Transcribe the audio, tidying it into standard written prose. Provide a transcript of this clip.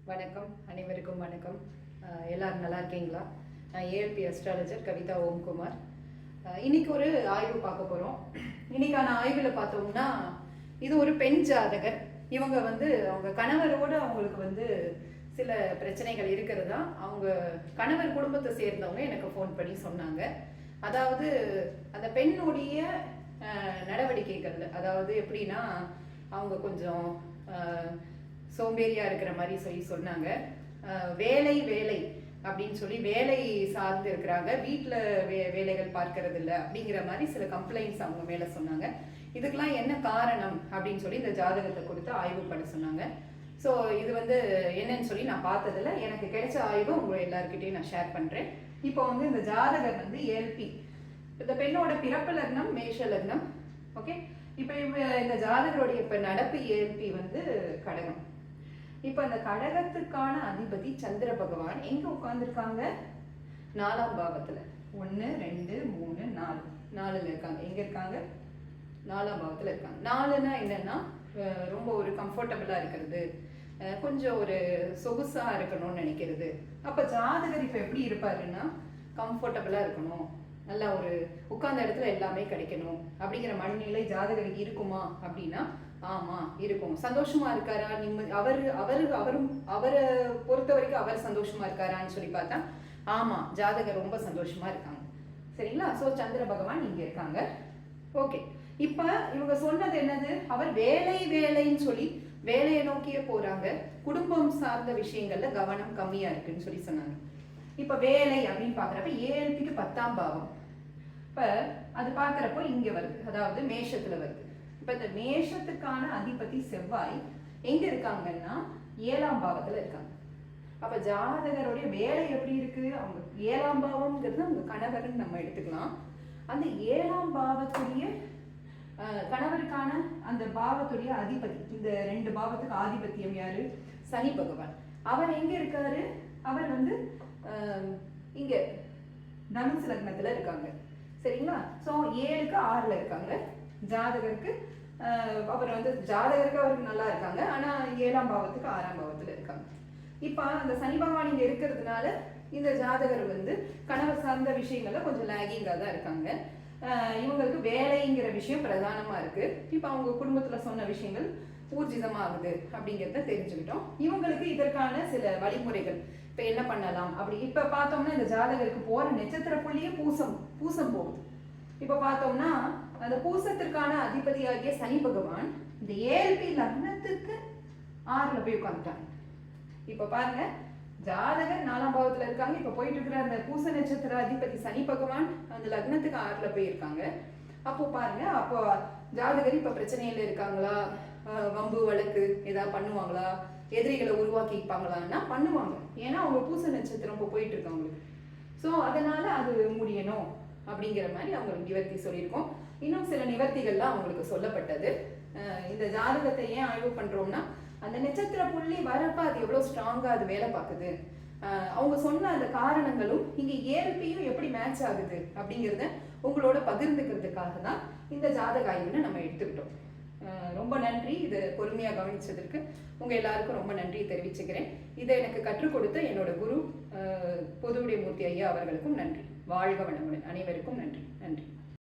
வணக்கம், அனைவருக்கும் வணக்கம். எல்லாரும் நல்லா இருக்கீங்களா? நான் ஏஎல்பி அஸ்ட்ராலஜர் கவிதா ஓம்குமார். இன்னைக்கு ஒரு ஆய்வு பார்க்க போகிறோம். இன்னைக்கான ஆய்வில் பார்த்தோம்னா, இது ஒரு பெண் ஜாதகர். இவங்க அவங்க கணவரோடு அவங்களுக்கு சில பிரச்சனைகள் இருக்கிறதா அவங்க கணவர் குடும்பத்தை சேர்ந்தவங்க எனக்கு ஃபோன் பண்ணி சொன்னாங்க. அதாவது அந்த பெண்ணுடைய நடவடிக்கைகள், அதாவது எப்படின்னா அவங்க கொஞ்சம் சோம்பேறியா இருக்கிற மாதிரி சொன்னாங்க. வேலை வேலை அப்படின்னு சொல்லி வேலை சார்ந்து இருக்கிறாங்க, வீட்டில் வேலைகள் பார்க்கறது இல்லை அப்படிங்கிற மாதிரி சில கம்ப்ளைண்ட்ஸ் அவங்க மேலே சொன்னாங்க. இதுக்கெல்லாம் என்ன காரணம் அப்படின்னு சொல்லி இந்த ஜாதகத்தை கொடுத்து ஆய்வு பண்ண சொன்னாங்க. ஸோ இது என்னன்னு சொல்லி நான் பார்த்ததில்ல, எனக்கு கிடைச்ச ஆய்வு உங்க எல்லாருக்கிட்டையும் நான் ஷேர் பண்ணுறேன். இப்போ இந்த ஜாதகர் ஏஎல்பி, இந்த பெண்ணோட பிறப்பு லக்னம் மேஷ லக்னம். ஓகே, இப்போ இந்த ஜாதகருடைய இப்போ நடப்பு ஏஎல்பி கடகம். இப்போ அந்த கடகத்துக்கான அதிபதி சந்திர பகவான் எங்க உட்கார்ந்துருக்காங்க? 4ஆம் பாவத்துல. 1 2 3 4 4ல இருக்காங்க. எங்க இருக்காங்க? 4ஆம் பாவத்துல இருக்காங்க. 4னா என்னன்னா ரொம்ப ஒரு கம்ஃபர்டபுளா இருக்கிறது, கொஞ்சம் ஒரு சொகுசா இருக்கணும்னு நினைக்கிறது. அப்ப ஜாதகர் இப்ப எப்படி இருப்பாருன்னா, கம்ஃபர்டபுளா இருக்கணும், நல்லா ஒரு உட்கார்ந்த இடத்துல எல்லாமே கிடைக்கணும் அப்படிங்கிற மனநிலை ஜாதகருக்கு இருக்குமா அப்படின்னா ஆமா இருக்கும். சந்தோஷமா இருக்காரா? அவரும் அவரை பொறுத்த வரைக்கும் அவர் சந்தோஷமா இருக்காரான்னு சொல்லி பார்த்தா ஆமா, ஜாதகர் ரொம்ப சந்தோஷமா இருக்காங்க. சரிங்களா? சோ சந்திர பகவான் இங்க இருக்காங்க. ஓகே, இப்ப இவங்க சொன்னது என்னது? அவர் வேலை வேலைன்னு சொல்லி வேலையை நோக்கியே போறாங்க, குடும்பம் சார்ந்த விஷயங்கள்ல கவனம் கம்மியா இருக்குன்னு சொல்லி சொன்னாங்க. இப்ப வேலை அப்படின்னு பாக்குறப்ப ஏஎல்பிக்கு 10ஆம் பாவம். இப்ப அது பாக்குறப்போ இங்க வருது, அதாவது மேஷத்துல வருது. இப்ப இந்த மேஷத்துக்கான அதிபதி செவ்வாய் எங்க இருக்காங்கன்னா 7ஆம் பாவத்துல இருக்காங்க. அப்ப ஜாதகருடைய வேலை எப்படி இருக்கு? அவங்க 7ஆம் பாவம்ங்கிறது அவங்க கணவர்னு நம்ம எடுத்துக்கலாம். அந்த 7ஆம் பாவத்துடைய கணவருக்கான அந்த பாவத்துடைய அதிபதி, இந்த 2 பாவத்துக்கு ஆதிபத்தியம் யாரு? சனி பகவான். அவர் எங்க இருக்காரு? அவர் இங்க தனுசு லக்னத்துல இருக்காங்க. சரிங்களா? சோ 7க்கு 6ல இருக்காங்க. ஜாதகருக்கு அவர் ஜாதகருக்கு அவருக்கு நல்லா இருக்காங்க, ஆனா 7ஆம் பாவத்துக்கு 6ஆம் பாவத்துல இருக்காங்க. இப்ப அந்த சனி பகவான் இங்க இருக்கிறதுனால இந்த ஜாதகர் கணவர் சார்ந்த விஷயங்கள்ல கொஞ்சம் லேகிங்கா தான் இருக்காங்க. இவங்களுக்கு வேலைங்கிற விஷயம் பிரதானமா இருக்கு. இப்ப அவங்க குடும்பத்துல சொன்ன விஷயங்கள் ஊர்ஜிதமாகுது அப்படிங்கிறத தெரிஞ்சுக்கிட்டோம். இவங்களுக்கு இதற்கான சில வழிமுறைகள் இப்ப என்ன பண்ணலாம் அப்படி இப்ப பார்த்தோம்னா, இந்த ஜாதகருக்கு போற நட்சத்திர புள்ளியே பூசம் போகுது. இப்ப பார்த்தோம்னா அந்த பூசத்திற்கான அதிபதியாகிய சனி பகவான் இந்த ஏஎல்பி லக்னத்துக்கு 6ல போய் உட்காந்துட்டாங்க. இப்ப பாருங்க, ஜாதகர் 4ஆம் பாவத்துல இருக்காங்க. இப்ப போயிட்டு இருக்கிற அந்த பூச நட்சத்திர அதிபதி சனி பகவான் அந்த லக்னத்துக்கு 6ல போய் இருக்காங்க. அப்போ பாருங்க, அப்போ ஜாதகர் இப்ப பிரச்சனையில இருக்காங்களா? வம்பு வழக்கு ஏதாவது பண்ணுவாங்களா? எதிரிகளை உருவாக்கிப்பாங்களான்னா பண்ணுவாங்க. ஏன்னா அவங்க பூச நட்சத்திரம் இப்போ போயிட்டு இருக்காங்க. ஸோ அதனால அது முடியணும் அப்படிங்கிற மாதிரி அவங்களுக்கு நிவர்த்தி சொல்லியிருக்கோம். இன்னும் சில நிவர்த்திகள்லாம் அவங்களுக்கு சொல்லப்பட்டது. இந்த ஜாதகத்தை ஏன் ஆய்வு பண்றோம்னா, அந்த நட்சத்திர புள்ளி வரப்ப அது எவ்வளவு ஸ்ட்ராங்கா அது வேலை பார்க்குது, அவங்க சொன்ன அந்த காரணங்களும் இங்க ஏஎல்பியும் எப்படி மேட்ச் ஆகுது அப்படிங்கிறத உங்களோட பகிர்ந்துக்கிறதுக்காக தான் இந்த ஜாதக ஆய்வுன்னு நம்ம எடுத்துக்கிட்டோம். ரொம்ப நன்றி. இதை பொறுமையா கவனிச்சதற்கு உங்க எல்லாருக்கும் ரொம்ப நன்றி தெரிவிச்சுக்கிறேன். இதை எனக்கு கற்றுக் கொடுத்த என்னோட குரு பொதுவுடைய மூர்த்தி ஐயா அவர்களுக்கும் நன்றி. வாழ்க வளமுடன். அனைவருக்கும் நன்றி. நன்றி.